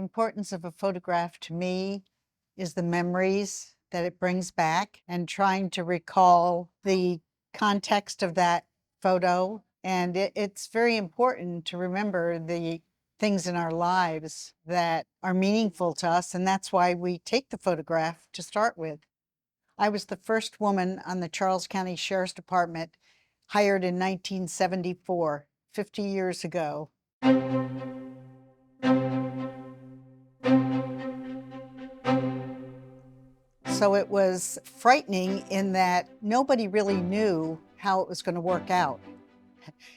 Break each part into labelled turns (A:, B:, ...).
A: importance of a photograph to me is the memories that it brings back and trying to recall the context of that photo. And it's very important to remember the things in our lives that are meaningful to us, and that's why we take the photograph to start with. I was the first woman on the Charles County Sheriff's Department, hired in 1974, 50 years ago. So it was frightening in that nobody really knew how it was going to work out,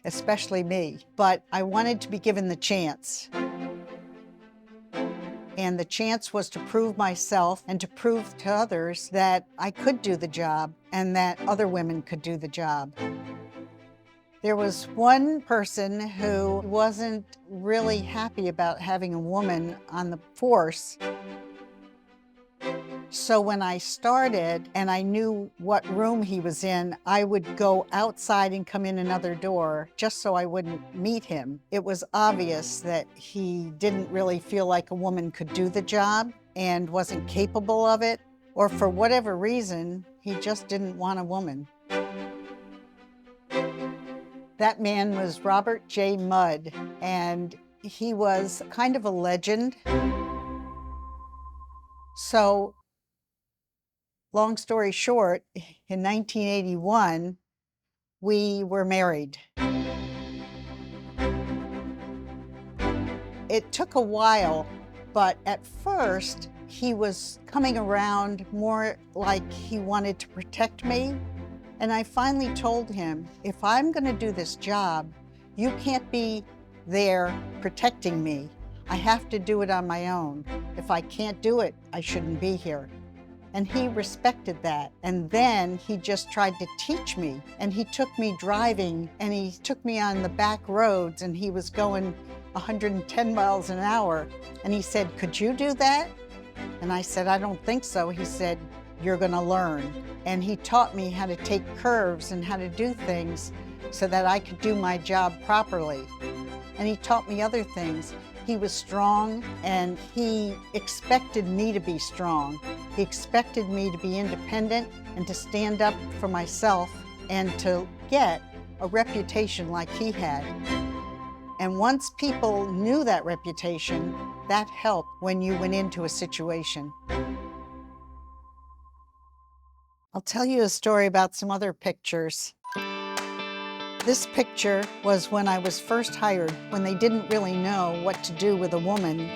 A: especially me. But I wanted to be given the chance. And the chance was to prove myself and to prove to others that I could do the job and that other women could do the job. There was one person who wasn't really happy about having a woman on the force. So when I started and I knew what room he was in, I would go outside and come in another door just so I wouldn't meet him. It was obvious that he didn't really feel like a woman could do the job and wasn't capable of it, or for whatever reason, he just didn't want a woman. That man was Robert J. Mudd, and he was kind of a legend. So, long story short, in 1981, we were married. It took a while, but at first, he was coming around more like he wanted to protect me. And I finally told him, if I'm going to do this job, you can't be there protecting me. I have to do it on my own. If I can't do it, I shouldn't be here. And he respected that. And then he just tried to teach me. And he took me driving, and he took me on the back roads, and he was going 110 miles an hour. And he said, "Could you do that?" And I said, "I don't think so." He said, "You're gonna learn." And he taught me how to take curves and how to do things so that I could do my job properly. And he taught me other things. He was strong, and he expected me to be strong. He expected me to be independent and to stand up for myself and to get a reputation like he had. And once people knew that reputation, that helped when you went into a situation. I'll tell you a story about some other pictures. This picture was when I was first hired, when they didn't really know what to do with a woman.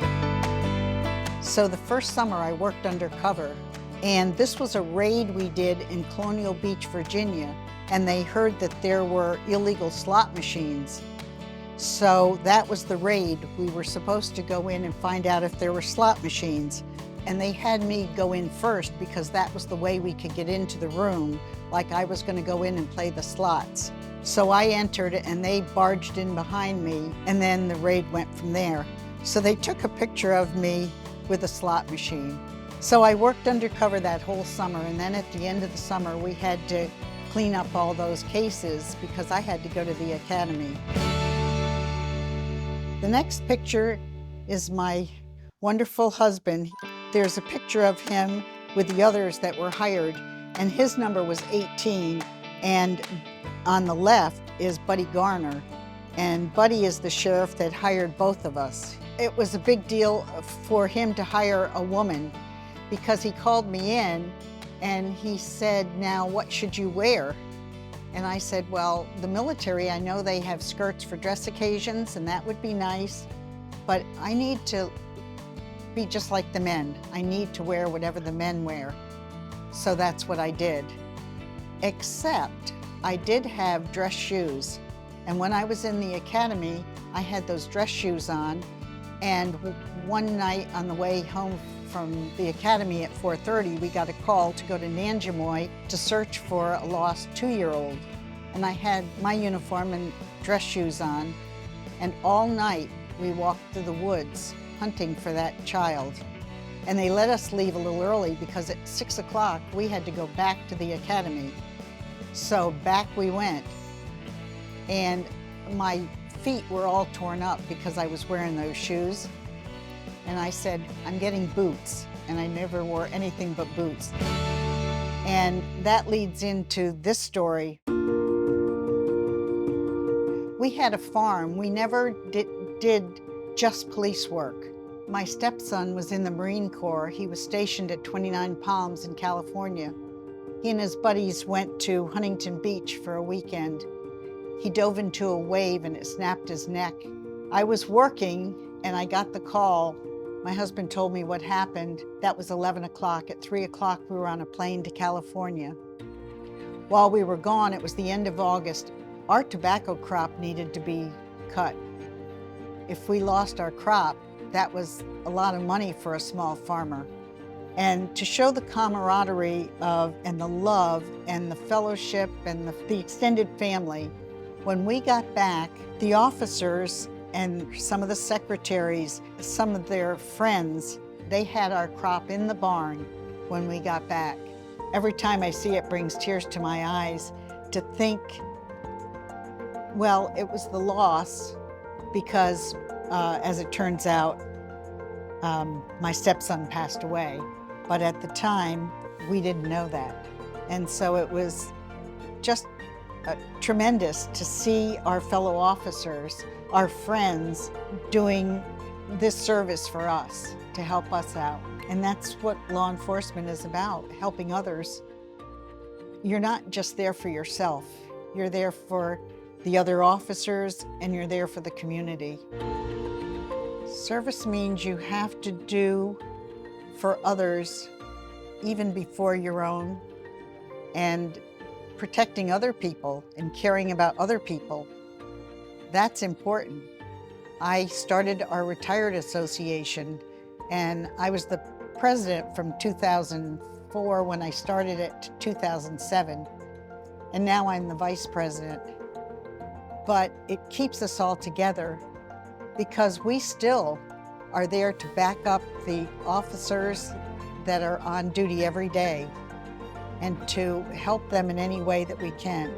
A: So the first summer I worked undercover, and this was a raid we did in Colonial Beach, Virginia, and they heard that there were illegal slot machines. So that was the raid. We were supposed to go in and find out if there were slot machines. And they had me go in first because that was the way we could get into the room, like I was going to go in and play the slots. So I entered and they barged in behind me, and then the raid went from there. So they took a picture of me with a slot machine. So I worked undercover that whole summer, and then at the end of the summer we had to clean up all those cases because I had to go to the academy. The next picture is my wonderful husband. There's a picture of him with the others that were hired, and his number was 18, and on the left is Buddy Garner, and Buddy is the sheriff that hired both of us. It was a big deal for him to hire a woman because he called me in and he said, "Now what should you wear?" And I said, "Well, the military, I know they have skirts for dress occasions, and that would be nice, but I need to be just like the men. I need to wear whatever the men wear." So that's what I did. Except I did have dress shoes. And when I was in the academy, I had those dress shoes on. And one night on the way home from the academy at 4:30, we got a call to go to Nanjamoy to search for a lost 2-year-old. And I had my uniform and dress shoes on. And all night we walked through the woods hunting for that child. And they let us leave a little early because at 6 o'clock we had to go back to the academy. So back we went. And my feet were all torn up because I was wearing those shoes. And I said, I'm getting boots. And I never wore anything but boots. And that leads into this story. We had a farm. We never did just police work. My stepson was in the Marine Corps. He was stationed at 29 Palms in California. He and his buddies went to Huntington Beach for a weekend. He dove into a wave and it snapped his neck. I was working and I got the call. My husband told me what happened. That was 11 o'clock. At 3 o'clock, we were on a plane to California. While we were gone, it was the end of August. Our tobacco crop needed to be cut. If we lost our crop, that was a lot of money for a small farmer. And to show the camaraderie and the love and the fellowship and the extended family, when we got back, the officers and some of the secretaries, some of their friends, they had our crop in the barn when we got back. Every time I see it, brings tears to my eyes to think, well, it was the loss because, as it turns out, my stepson passed away. But at the time, we didn't know that. And so it was just tremendous to see our fellow officers, our friends, doing this service for us to help us out. And that's what law enforcement is about, helping others. You're not just there for yourself. You're there for the other officers, and you're there for the community. Service means you have to do for others even before your own, and protecting other people and caring about other people. That's important. I started our retired association, and I was the president from 2004 when I started it to 2007, and now I'm the vice president. But it keeps us all together because we still are there to back up the officers that are on duty every day and to help them in any way that we can.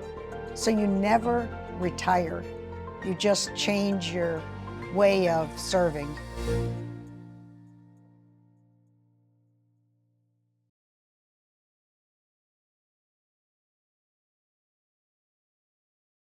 A: So you never retire. You just change your way of serving.